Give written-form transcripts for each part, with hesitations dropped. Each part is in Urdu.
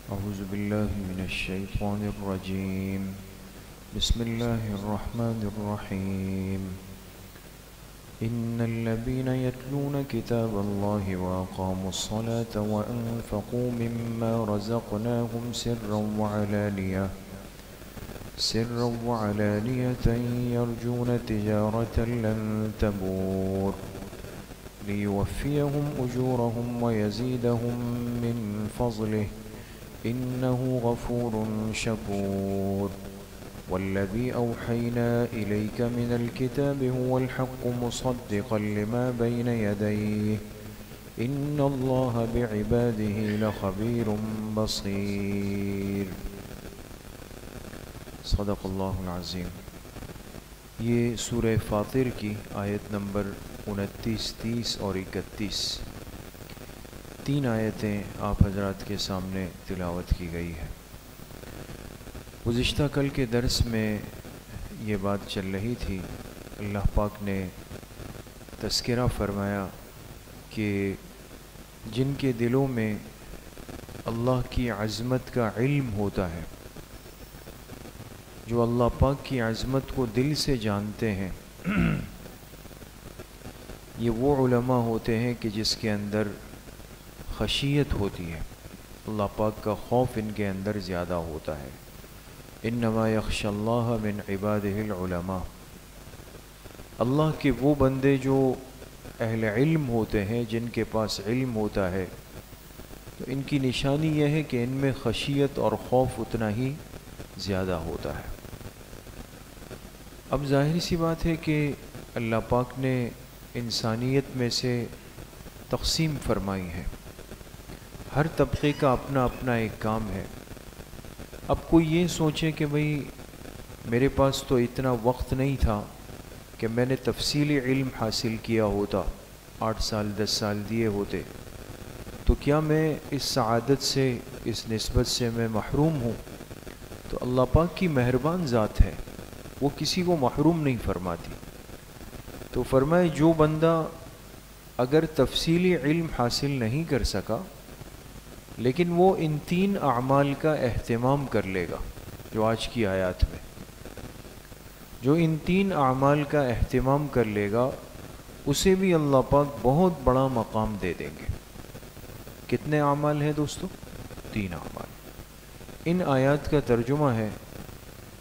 أعوذ بالله من الشيطان الرجيم. بسم الله الرحمن الرحيم. إن الذين يتلون كتاب الله وأقاموا الصلاة وأنفقوا مما رزقناهم سرا وعلانية يرجون تجارة لن تبور ليوفيهم أجورهم ويزيدهم من فضله إنه غفور شكور. والذي أوحينا إليك من الكتاب هو الحق مصدقا لما بين يديه إن الله بعباده لخبير بصير. صدق اللہ العظیم. یہ سورہ فاطر کی آیت نمبر 29, 30 اور 31 تین آیتیں آپ حضرات کے سامنے تلاوت کی گئی ہے. گزشتہ کل کے درس میں یہ بات چل رہی تھی، اللہ پاک نے تذکرہ فرمایا کہ جن کے دلوں میں اللہ کی عظمت کا علم ہوتا ہے، جو اللہ پاک کی عظمت کو دل سے جانتے ہیں، یہ وہ علماء ہوتے ہیں کہ جس کے اندر خشیت ہوتی ہے، اللہ پاک کا خوف ان کے اندر زیادہ ہوتا ہے. انما یخشی اللہ من عبادہ العلماء. اللہ کے وہ بندے جو اہل علم ہوتے ہیں، جن کے پاس علم ہوتا ہے، تو ان کی نشانی یہ ہے کہ ان میں خشیت اور خوف اتنا ہی زیادہ ہوتا ہے. اب ظاہر سی بات ہے کہ اللہ پاک نے انسانیت میں سے تقسیم فرمائی ہے، ہر طبقے کا اپنا اپنا ایک کام ہے. اب کوئی یہ سوچے کہ بھئی میرے پاس تو اتنا وقت نہیں تھا کہ میں نے تفصیلی علم حاصل کیا ہوتا، 8 سال 10 سال دیے ہوتے، تو کیا میں اس سعادت سے، اس نسبت سے میں محروم ہوں؟ تو اللہ پاک کی مہربان ذات ہے، وہ کسی کو محروم نہیں فرماتی. تو فرمائے جو بندہ اگر تفصیلی علم حاصل نہیں کر سکا لیکن وہ ان 3 اعمال کا اہتمام کر لے گا، جو آج کی آیات میں جو ان 3 اعمال کا اہتمام کر لے گا، اسے بھی اللہ پاک بہت بڑا مقام دے دیں گے. کتنے اعمال ہیں دوستو؟ 3 اعمال. ان آیات کا ترجمہ ہے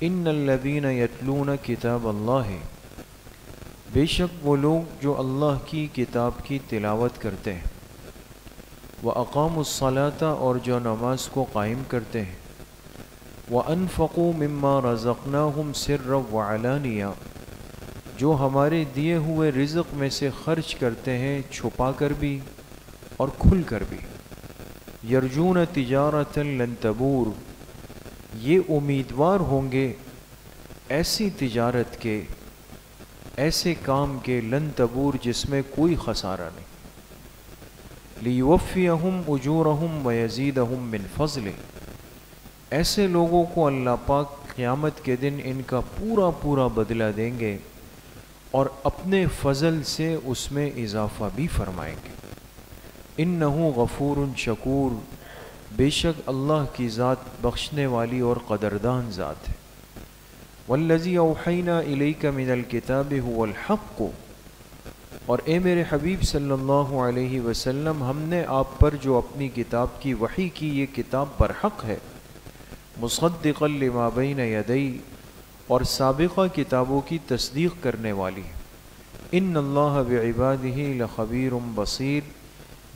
ان الذین یتلون کتاب اللہ. بے شک وہ لوگ جو اللہ کی کتاب کی تلاوت کرتے ہیں، وَأَقَامُوا الصَّلَاةَ اور جو نماز کو قائم کرتے ہیں، وَأَنفَقُوا مِمَّا رَزَقْنَاهُمْ سِرًّا وَعَلَانِيَةً جو ہمارے دیے ہوئے رزق میں سے خرچ کرتے ہیں، چھپا کر بھی اور کھل کر بھی. یرجون تجارۃ لن تبور یہ امیدوار ہوں گے ایسی تجارت کے، ایسے کام کے، لن تبور جس میں کوئی خسارہ نہیں. لیوفیہم اجورہم ویزیدہم من فضلہ ایسے لوگوں کو اللہ پاک قیامت کے دن ان کا پورا پورا بدلہ دیں گے اور اپنے فضل سے اس میں اضافہ بھی فرمائیں گے. انہ غفور شکور بے شک اللہ کی ذات بخشنے والی اور قدردان ذات ہے. والذی اوحینا الیک من الکتاب هو الحق اور اے میرے حبیب صلی اللہ علیہ وسلم، ہم نے آپ پر جو اپنی کتاب کی وحی کی، یہ کتاب برحق ہے. مصدقا لما بین یدی اور سابقہ کتابوں کی تصدیق کرنے والی ہے. ان اللہ بعبادہ لخبیر بصیر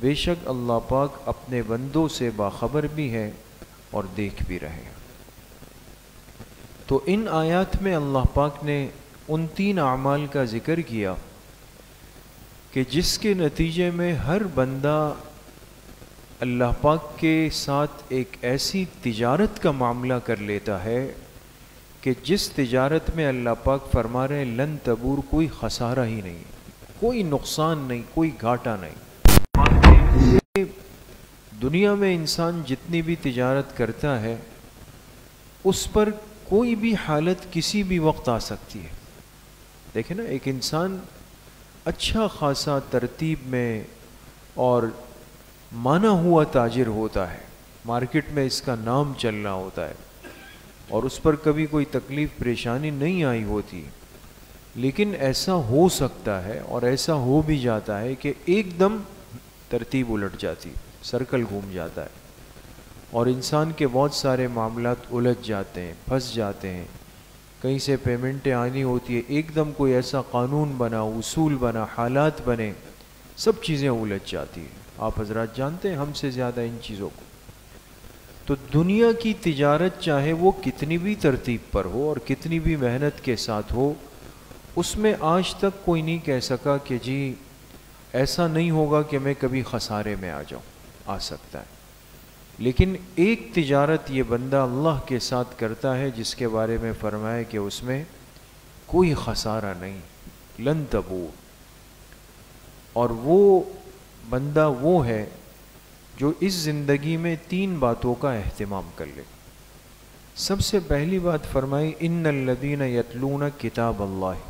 بے شک اللہ پاک اپنے بندوں سے باخبر بھی ہے اور دیکھ بھی رہے ہیں. تو ان آیات میں اللہ پاک نے ان 3 اعمال کا ذکر کیا کہ جس کے نتیجے میں ہر بندہ اللہ پاک کے ساتھ ایک ایسی تجارت کا معاملہ کر لیتا ہے کہ جس تجارت میں اللہ پاک فرما رہے ہیں لن تبور کوئی خسارہ ہی نہیں، کوئی نقصان نہیں، کوئی گھاٹا نہیں. دنیا میں انسان جتنی بھی تجارت کرتا ہے اس پر کوئی بھی حالت کسی بھی وقت آ سکتی ہے. دیکھیں نا، ایک انسان اچھا خاصا ترتیب میں اور مانا ہوا تاجر ہوتا ہے، مارکیٹ میں اس کا نام چل رہا ہوتا ہے اور اس پر کبھی کوئی تکلیف پریشانی نہیں آئی ہوتی، لیکن ایسا ہو سکتا ہے اور ایسا ہو بھی جاتا ہے کہ ایک دم ترتیب الٹ جاتی، سرکل گھوم جاتا ہے اور انسان کے بہت سارے معاملات الجھ جاتے ہیں، پھنس جاتے ہیں، کہیں سے پیمنٹیں آنی ہوتی ہے، ایک دم کوئی ایسا قانون بنا، اصول بنا، حالات بنے، سب چیزیں الجھ جاتی ہیں۔ آپ حضرات جانتے ہیں ہم سے زیادہ ان چیزوں کو۔ تو دنیا کی تجارت چاہے وہ کتنی بھی ترتیب پر ہو اور کتنی بھی محنت کے ساتھ ہو، اس میں آج تک کوئی نہیں کہہ سکا کہ جی ایسا نہیں ہوگا کہ میں کبھی خسارے میں آ جاؤں، آ سکتا ہے۔ لیکن ایک تجارت یہ بندہ اللہ کے ساتھ کرتا ہے جس کے بارے میں فرمایا کہ اس میں کوئی خسارہ نہیں، لن تبور، اور وہ بندہ وہ ہے جو اس زندگی میں 3 باتوں کا اہتمام کر لے۔ سب سے پہلی بات فرمائی ان الذین یتلون کتاب اللہ،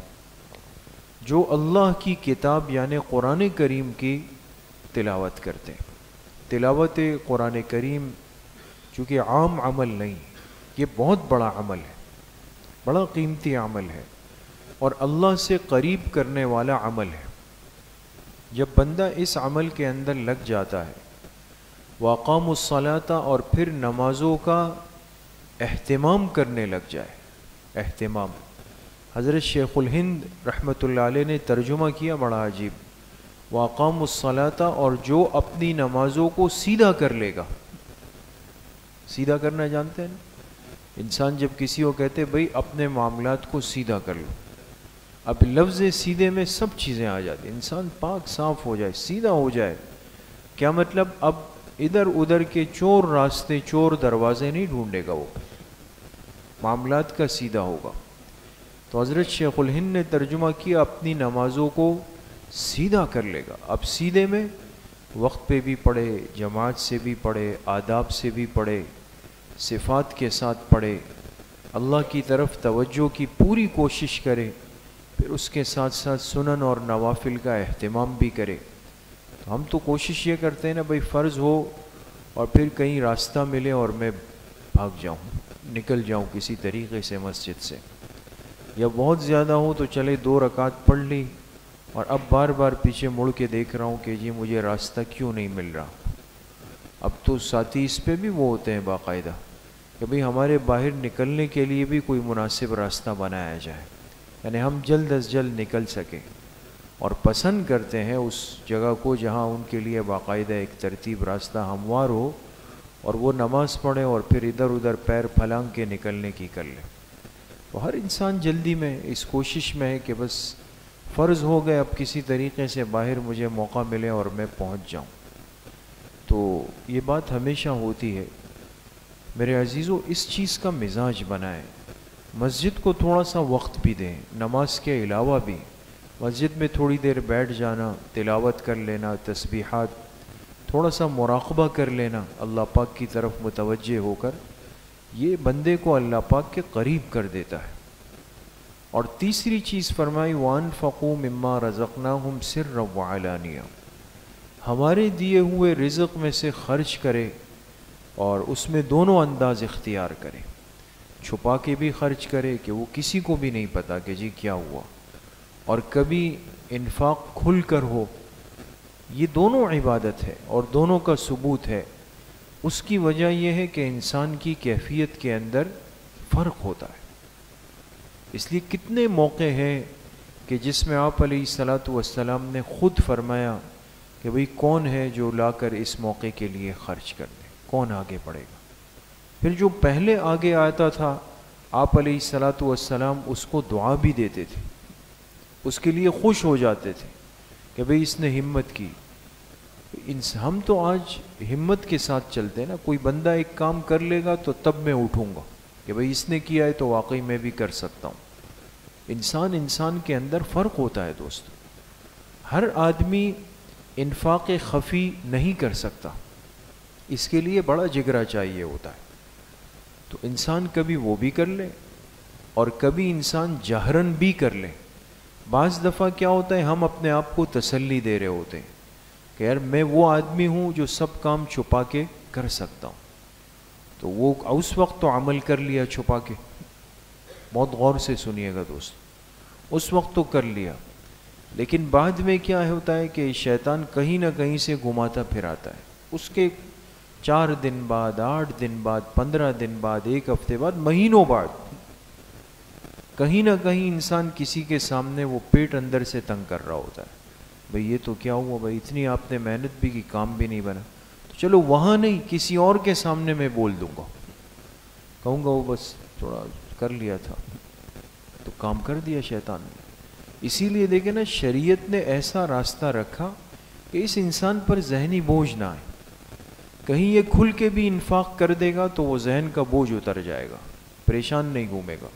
جو اللہ کی کتاب یعنی قرآن کریم کی تلاوت کرتے ہیں۔ تلاوت قرآن کریم چونکہ عام عمل نہیں، یہ بہت بڑا عمل ہے، بڑا قیمتی عمل ہے اور اللہ سے قریب کرنے والا عمل ہے۔ جب بندہ اس عمل کے اندر لگ جاتا ہے، وَأَقَامُوا الصَّلَاةَ، اور پھر نمازوں کا اہتمام کرنے لگ جائے، اہتمام۔ حضرت شیخ الہند رحمۃ اللہ علیہ نے ترجمہ کیا بڑا عجیب، وَأَقَامُوا الصَّلَاةَ، اور جو اپنی نمازوں کو سیدھا کر لے گا۔ سیدھا کرنا جانتے ہیں نا؟ انسان جب کسی کو کہتے بھئی اپنے معاملات کو سیدھا کر لو، اب لفظ سیدھے میں سب چیزیں آ جاتی، انسان پاک صاف ہو جائے، سیدھا ہو جائے۔ کیا مطلب؟ اب ادھر ادھر کے چور راستے، چور دروازے نہیں ڈھونڈے گا، وہ معاملات کا سیدھا ہوگا۔ تو حضرت شیخ الہند نے ترجمہ کیا اپنی نمازوں کو سیدھا کر لے گا۔ اب سیدھے میں وقت پہ بھی پڑھے، جماعت سے بھی پڑھے، آداب سے بھی پڑھے، صفات کے ساتھ پڑھے، اللہ کی طرف توجہ کی پوری کوشش کرے، پھر اس کے ساتھ ساتھ سنن اور نوافل کا اہتمام بھی کرے۔ تو ہم تو کوشش یہ کرتے ہیں نا بھئی فرض ہو اور پھر کہیں راستہ ملے اور میں بھاگ جاؤں، نکل جاؤں کسی طریقے سے مسجد سے، یا بہت زیادہ ہو تو چلے 2 رکعت پڑھ لی اور اب بار بار پیچھے مڑ کے دیکھ رہا ہوں کہ جی مجھے راستہ کیوں نہیں مل رہا۔ اب تو ساتھی اس پہ بھی وہ ہوتے ہیں باقاعدہ کہ بھئی ہمارے باہر نکلنے کے لیے بھی کوئی مناسب راستہ بنایا جائے، یعنی ہم جلد از جلد نکل سکیں، اور پسند کرتے ہیں اس جگہ کو جہاں ان کے لیے باقاعدہ ایک ترتیب راستہ ہموار ہو اور وہ نماز پڑھیں اور پھر ادھر ادھر پیر پھلانگ کے نکلنے کی کر لیں۔ تو ہر انسان جلدی میں اس کوشش میں ہے کہ بس فرض ہو گئے، اب کسی طریقے سے باہر مجھے موقع ملے اور میں پہنچ جاؤں۔ تو یہ بات ہمیشہ ہوتی ہے میرے عزیزو، اس چیز کا مزاج بنائیں، مسجد کو تھوڑا سا وقت بھی دیں، نماز کے علاوہ بھی مسجد میں تھوڑی دیر بیٹھ جانا، تلاوت کر لینا، تسبیحات، تھوڑا سا مراقبہ کر لینا اللہ پاک کی طرف متوجہ ہو کر، یہ بندے کو اللہ پاک کے قریب کر دیتا ہے۔ اور تیسری چیز فرمائی وَأَنفَقُوا مِمَّا رَزَقْنَاهُمْ سِرًّا وَعَلَانِيَةً، ہمارے دیے ہوئے رزق میں سے خرچ کرے اور اس میں دونوں انداز اختیار کرے، چھپا کے بھی خرچ کرے کہ وہ کسی کو بھی نہیں پتا کہ جی کیا ہوا، اور کبھی انفاق کھل کر ہو۔ یہ دونوں عبادت ہے اور دونوں کا ثبوت ہے۔ اس کی وجہ یہ ہے کہ انسان کی کیفیت کے اندر فرق ہوتا ہے۔ اس لیے کتنے موقع ہیں کہ جس میں آپ علیہ الصلاۃ والسلام نے خود فرمایا کہ بھئی کون ہے جو لا کر اس موقع کے لیے خرچ کر دے، کون آگے بڑھے گا۔ پھر جو پہلے آگے آتا تھا آپ علیہ الصلاۃ والسلام اس کو دعا بھی دیتے تھے، اس کے لیے خوش ہو جاتے تھے کہ بھئی اس نے ہمت کی۔ ہم تو آج ہمت کے ساتھ چلتے ہیں نا، کوئی بندہ ایک کام کر لے گا تو تب میں اٹھوں گا کہ بھئی اس نے کیا ہے تو واقعی میں بھی کر سکتا ہوں۔ انسان کے اندر فرق ہوتا ہے دوستو، ہر آدمی انفاق خفی نہیں کر سکتا، اس کے لیے بڑا جگرا چاہیے ہوتا ہے۔ تو انسان کبھی وہ بھی کر لے اور کبھی انسان جہرن بھی کر لے۔ بعض دفعہ کیا ہوتا ہے ہم اپنے آپ کو تسلی دے رہے ہوتے ہیں کہ یار میں وہ آدمی ہوں جو سب کام چھپا کے کر سکتا ہوں، تو وہ اس وقت تو عمل کر لیا چھپا کے، بہت غور سے سنیے گا دوست، اس وقت تو کر لیا، لیکن بعد میں کیا ہوتا ہے کہ شیطان کہیں نہ کہیں سے گھماتا پھراتا ہے، اس کے 4 دن بعد، 8 دن بعد، 15 دن بعد، 1 ہفتے بعد، مہینوں بعد کہیں نہ کہیں انسان کسی کے سامنے وہ پیٹ اندر سے تنگ کر رہا ہوتا ہے، بھئی یہ تو کیا ہوا بھائی، اتنی آپ نے محنت بھی کی، کام بھی نہیں بنا، تو چلو وہاں نہیں، کسی اور کے سامنے میں بول دوں گا، کہوں گا وہ بس تھوڑا کر لیا تھا، تو کام کر دیا شیطان نے۔ اسی لیے دیکھیں نا، شریعت نے ایسا راستہ رکھا کہ اس انسان پر ذہنی بوجھ نہ آئے، کہیں یہ کھل کے بھی انفاق کر دے گا تو وہ ذہن کا بوجھ اتر جائے گا، پریشان نہیں گھومے گا،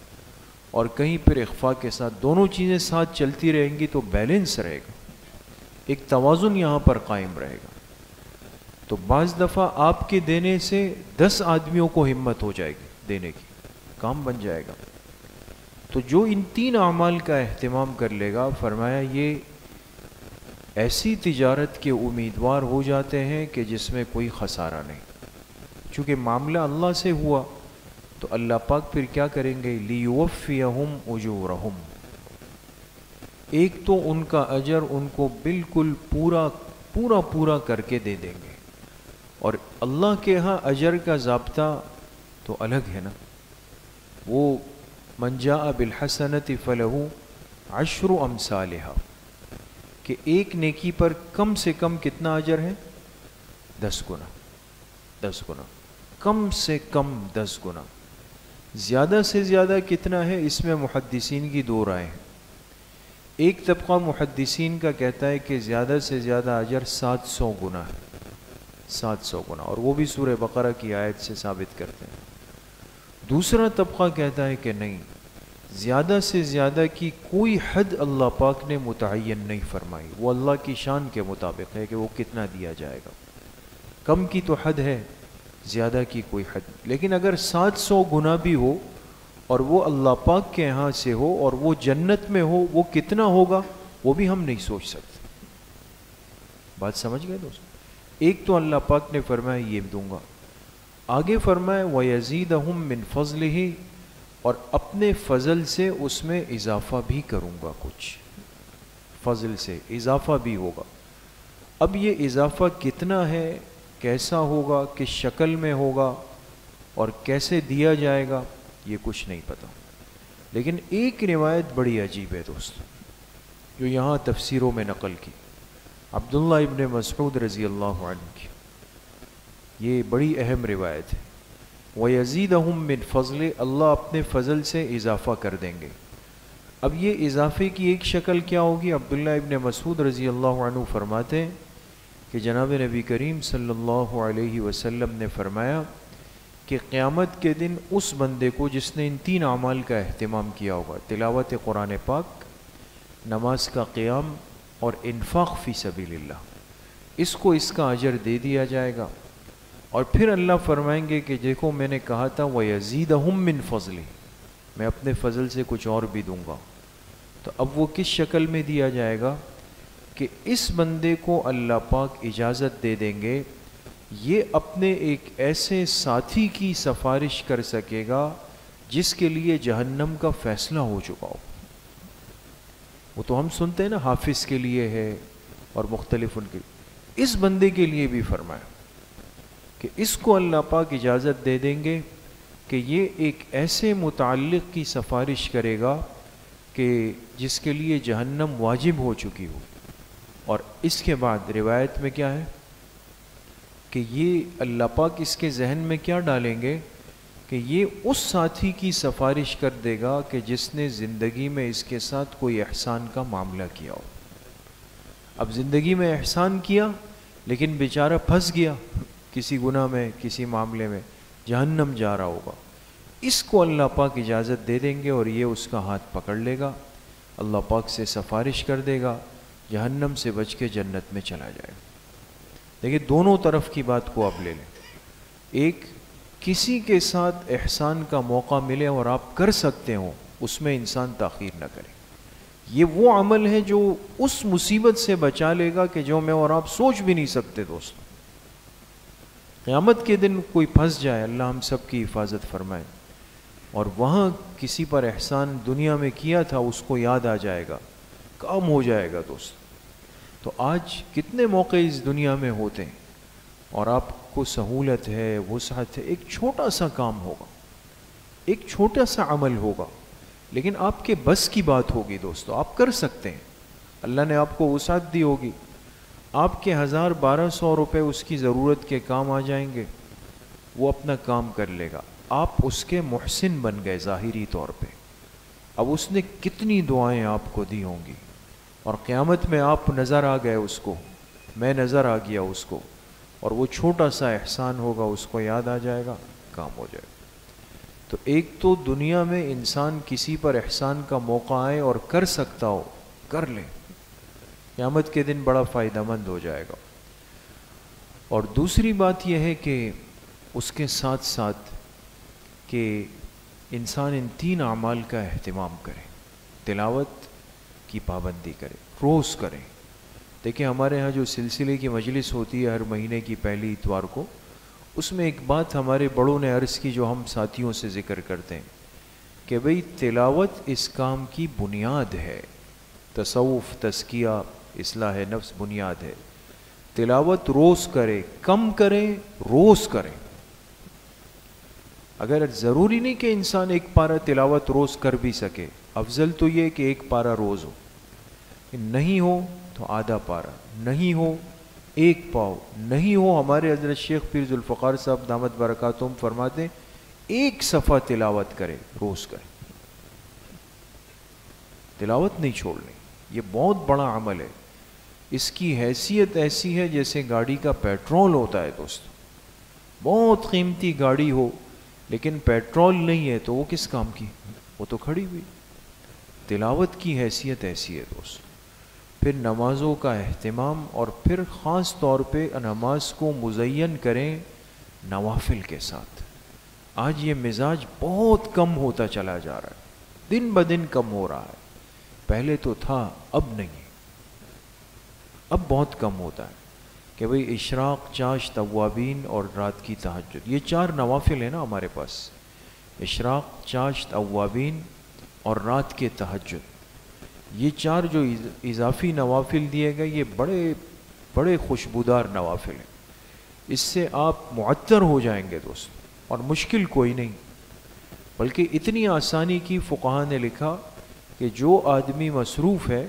اور کہیں پھر اخفاء کے ساتھ دونوں چیزیں ساتھ چلتی رہیں گی تو بیلنس رہے گا، ایک توازن یہاں پر قائم رہے گا۔ تو بعض دفعہ آپ کے دینے سے 10 آدمیوں کو ہمت ہو جائے گی دینے کی، کام بن جائے گا۔ تو جو ان 3 اعمال کا اہتمام کر لے گا، فرمایا یہ ایسی تجارت کے امیدوار ہو جاتے ہیں کہ جس میں کوئی خسارہ نہیں، چونکہ معاملہ اللہ سے ہوا تو اللہ پاک پھر کیا کریں گے، لِيُوَفِّيَهُمْ أُجُورَهُمْ، ایک تو ان کا اجر ان کو بالکل پورا کر کے دے دیں گے، اور اللہ کے ہاں اجر کا ضابطہ تو الگ ہے نا، وہ من جاء بالحسنۃ فلہ 10 امثالها، کہ ایک نیکی پر کم سے کم کتنا اجر ہے، 10 گنا، 10 گنا، کم سے کم 10 گنا، زیادہ سے زیادہ کتنا ہے، اس میں محدثین کی 2 رائے ہیں۔ ایک طبقہ محدثین کا کہتا ہے کہ زیادہ سے زیادہ اجر 700 گنا ہے، 700 گنا، اور وہ بھی سورہ بقرہ کی آیت سے ثابت کرتے ہیں۔ دوسرا طبقہ کہتا ہے کہ نہیں، زیادہ سے زیادہ کی کوئی حد اللہ پاک نے متعین نہیں فرمائی، وہ اللہ کی شان کے مطابق ہے کہ وہ کتنا دیا جائے گا، کم کی تو حد ہے، زیادہ کی کوئی حد، لیکن اگر 700 گنا بھی ہو اور وہ اللہ پاک کے ہاں سے ہو اور وہ جنت میں ہو، وہ کتنا ہوگا وہ بھی ہم نہیں سوچ سکتے۔ بات سمجھ گئے دوست؟ ایک تو اللہ پاک نے فرمایا یہ دوں گا، آگے فرمایا وَيَزِيدَهُم مِّن فَضْلِهِ، اور اپنے فضل سے اس میں اضافہ بھی کروں گا، کچھ فضل سے اضافہ بھی ہوگا۔ اب یہ اضافہ کتنا ہے، کیسا ہوگا، کس شکل میں ہوگا اور کیسے دیا جائے گا، یہ کچھ نہیں پتا، لیکن ایک روایت بڑی عجیب ہے دوست، جو یہاں تفسیروں میں نقل کی، عبداللہ ابن مسعود رضی اللہ عنہ کی، یہ بڑی اہم روایت ہے۔ وَيَزِيدَهُم مِّن فَضْلِ، اللہ اپنے فضل سے اضافہ کر دیں گے۔ اب یہ اضافے کی ایک شکل کیا ہوگی، عبداللہ ابن مسعود رضی اللہ عنہ فرماتے ہیں کہ جناب نبی کریم صلی اللہ علیہ وسلم نے فرمایا کہ قیامت کے دن اس بندے کو جس نے ان 3 اعمال کا اہتمام کیا ہوگا، تلاوت قرآن پاک، نماز کا قیام اور انفاق فی سبیل اللہ، اس کو اس کا اجر دے دیا جائے گا، اور پھر اللہ فرمائیں گے کہ دیکھو میں نے کہا تھا وَيَزِيدَهُم مِّن فَضْلِ، میں اپنے فضل سے کچھ اور بھی دوں گا۔ تو اب وہ کس شکل میں دیا جائے گا کہ اس بندے کو اللہ پاک اجازت دے دیں گے، یہ اپنے ایک ایسے ساتھی کی سفارش کر سکے گا جس کے لیے جہنم کا فیصلہ ہو چکا ہو۔ وہ تو ہم سنتے ہیں نا، حافظ کے لیے ہے اور مختلف ان کے، اس بندے کے لیے بھی فرمایا کہ اس کو اللہ پاک اجازت دے دیں گے کہ یہ ایک ایسے متعلق کی سفارش کرے گا کہ جس کے لیے جہنم واجب ہو چکی ہو، اور اس کے بعد روایت میں کیا ہے کہ یہ اللہ پاک اس کے ذہن میں کیا ڈالیں گے کہ یہ اس ساتھی کی سفارش کر دے گا کہ جس نے زندگی میں اس کے ساتھ کوئی احسان کا معاملہ کیا ہو۔ اب زندگی میں احسان کیا لیکن بیچارہ پھنس گیا کسی گناہ میں، کسی معاملے میں، جہنم جا رہا ہوگا، اس کو اللہ پاک اجازت دے دیں گے اور یہ اس کا ہاتھ پکڑ لے گا، اللہ پاک سے سفارش کر دے گا، جہنم سے بچ کے جنت میں چلا جائے گا۔ دیکھیں دونوں طرف کی بات کو آپ لے لیں، ایک کسی کے ساتھ احسان کا موقع ملے اور آپ کر سکتے ہوں، اس میں انسان تاخیر نہ کرے، یہ وہ عمل ہے جو اس مصیبت سے بچا لے گا کہ جو میں اور آپ سوچ بھی نہیں سکتے دوستوں۔ قیامت کے دن کوئی پھنس جائے، اللہ ہم سب کی حفاظت فرمائے، اور وہاں کسی پر احسان دنیا میں کیا تھا اس کو یاد آ جائے گا، کام ہو جائے گا دوست۔ تو آج کتنے موقع اس دنیا میں ہوتے ہیں اور آپ کو سہولت ہے، وسعت ہے، ایک چھوٹا سا کام ہوگا، ایک چھوٹا سا عمل ہوگا، لیکن آپ کے بس کی بات ہوگی دوستو، آپ کر سکتے ہیں، اللہ نے آپ کو وسعت دی ہوگی، آپ کے 1000-1200 روپے اس کی ضرورت کے کام آ جائیں گے، وہ اپنا کام کر لے گا، آپ اس کے محسن بن گئے ظاہری طور پہ۔ اب اس نے کتنی دعائیں آپ کو دی ہوں گی، اور قیامت میں آپ نظر آ گئے اس کو، میں نظر آ گیا اس کو، اور وہ چھوٹا سا احسان ہوگا اس کو یاد آ جائے گا، کام ہو جائے گا۔ تو ایک تو دنیا میں انسان کسی پر احسان کا موقع آئے اور کر سکتا ہو، کر لے، قیامت کے دن بڑا فائدہ مند ہو جائے گا۔ اور دوسری بات یہ ہے کہ اس کے ساتھ ساتھ کہ انسان ان 3 اعمال کا اہتمام کرے، تلاوت کی پابندی کرے، روز کرے۔ دیکھیں ہمارے ہاں جو سلسلے کی مجلس ہوتی ہے ہر مہینے کی پہلی اتوار کو، اس میں ایک بات ہمارے بڑوں نے عرض کی جو ہم ساتھیوں سے ذکر کرتے ہیں کہ بھئی تلاوت اس کام کی بنیاد ہے، تصوف، تزکیہ، اصلاح نفس بنیاد ہے۔ تلاوت روز کرے، کم کرے، روز کرے۔ اگر ضروری نہیں کہ انسان ایک پارہ تلاوت روز کر بھی سکے، افضل تو یہ کہ ایک پارہ روز ہو، نہیں ہو تو آدھا پارہ، نہیں ہو ایک پاؤ، نہیں ہو ہمارے حضرت شیخ پیر ذوالفقار صاحب دامت برکاتہم فرماتے ہیں ایک صفحہ تلاوت کرے، روز کرے، تلاوت نہیں چھوڑنی، یہ بہت بڑا عمل ہے۔ اس کی حیثیت ایسی ہے جیسے گاڑی کا پیٹرول ہوتا ہے دوست، بہت قیمتی گاڑی ہو لیکن پیٹرول نہیں ہے تو وہ کس کام کی، وہ تو کھڑی ہوئی۔ تلاوت کی حیثیت ایسی ہے دوست۔ پھر نمازوں کا اہتمام، اور پھر خاص طور پہ نماز کو مزین کریں نوافل کے ساتھ۔ آج یہ مزاج بہت کم ہوتا چلا جا رہا ہے، دن بدن کم ہو رہا ہے، پہلے تو تھا اب نہیں، اب بہت کم ہوتا ہے کہ بھئی اشراق، چاشت، اوابین اور رات کی تہجد، یہ 4 نوافل ہیں نا ہمارے پاس، اشراق، چاشت، اوابین اور رات کے تہجد، یہ 4 جو اضافی نوافل دیے گئے یہ بڑے بڑے خوشبودار نوافل ہیں، اس سے آپ معطر ہو جائیں گے دوست، اور مشکل کوئی نہیں، بلکہ اتنی آسانی کی فقہا نے لکھا کہ جو آدمی مصروف ہے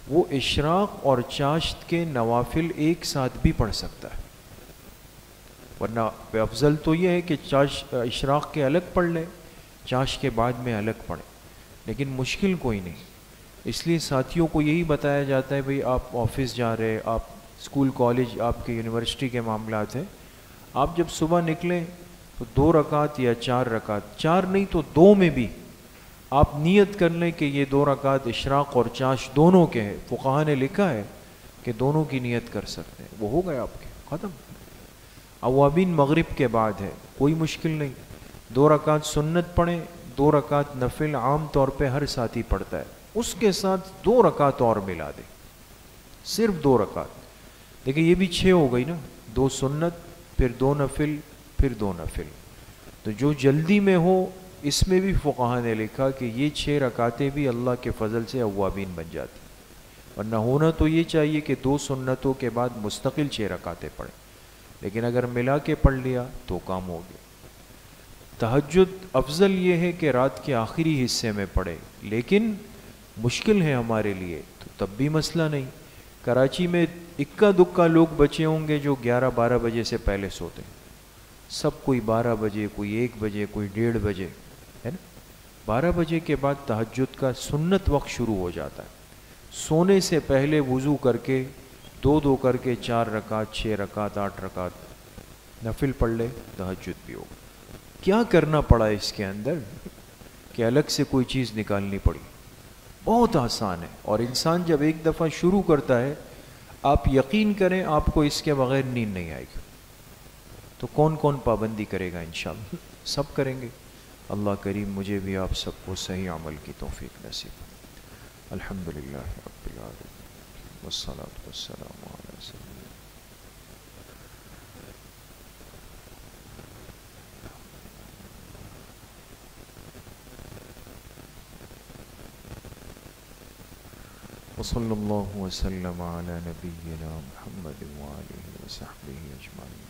وہ اشراق اور چاشت کے نوافل ایک ساتھ بھی پڑھ سکتا ہے، ورنہ افضل تو یہ ہے کہ اشراق کے الگ پڑھ لیں، چاشت کے بعد میں الگ پڑھیں، لیکن مشکل کوئی نہیں۔ اس لیے ساتھیوں کو یہی بتایا جاتا ہے بھئی آپ آفس جا رہے، آپ اسکول کالج، آپ کے یونیورسٹی کے معاملات ہیں، آپ جب صبح نکلیں تو 2 رکعت یا 4 رکعت، 4 نہیں تو 2 میں بھی آپ نیت کر لیں کہ یہ 2 رکعت اشراق اور چاشت دونوں کے ہیں، فقہا نے لکھا ہے کہ دونوں کی نیت کر سکتے ہیں، وہ ہو گئے آپ کے، ختم۔ اوابین مغرب کے بعد ہے، کوئی مشکل نہیں، 2 رکعت سنت پڑھیں، 2 رکعت نفل عام طور پہ ہر ساتھی پڑھتا ہے، اس کے ساتھ 2 رکعت اور ملا دیں، صرف 2 رکعت، دیکھیں یہ بھی 6 ہو گئی نا، 2 سنت، پھر 2 نفل، پھر 2 نفل۔ تو جو جلدی میں ہو اس میں بھی فقہا نے لکھا کہ یہ 6 رکعتیں بھی اللہ کے فضل سے اوابین بن جاتی، ورنہ ہونا تو یہ چاہیے کہ 2 سنتوں کے بعد مستقل 6 رکعتیں پڑھیں، لیکن اگر ملا کے پڑھ لیا تو کام ہو گیا۔ تہجد افضل یہ ہے کہ رات کے آخری حصے میں پڑھے، لیکن مشکل ہے ہمارے لیے تو تب بھی مسئلہ نہیں۔ کراچی میں اکا دکا لوگ بچے ہوں گے جو 11-12 بجے سے پہلے سوتے ہیں، سب کوئی 12 بجے، کوئی 1 بجے، کوئی 1:30 بجے، ہے نا؟ 12 بجے کے بعد تہجد کا سنت وقت شروع ہو جاتا ہے، سونے سے پہلے وضو کر کے 2 کر کے 4 رکعت، 6 رکعت، 8 رکعت نفل پڑھ لے، تہجد بھی ہوگا۔ کیا کرنا پڑا اس کے اندر کہ الگ سے کوئی چیز نکالنی پڑی؟ بہت آسان ہے، اور انسان جب ایک دفعہ شروع کرتا ہے آپ یقین کریں آپ کو اس کے بغیر نیند نہیں آئے گی۔ تو کون کون پابندی کرے گا؟ انشاءاللہ سب کریں گے۔ اللہ کریم مجھے بھی آپ سب کو صحیح عمل کی توفیق نصیب۔ الحمدللہ رب العالمین والصلاۃ والسلام علی سیدنا وصلی اللہ وسلم علی نبینا محمد وآلہ وصحبہ اجمعین.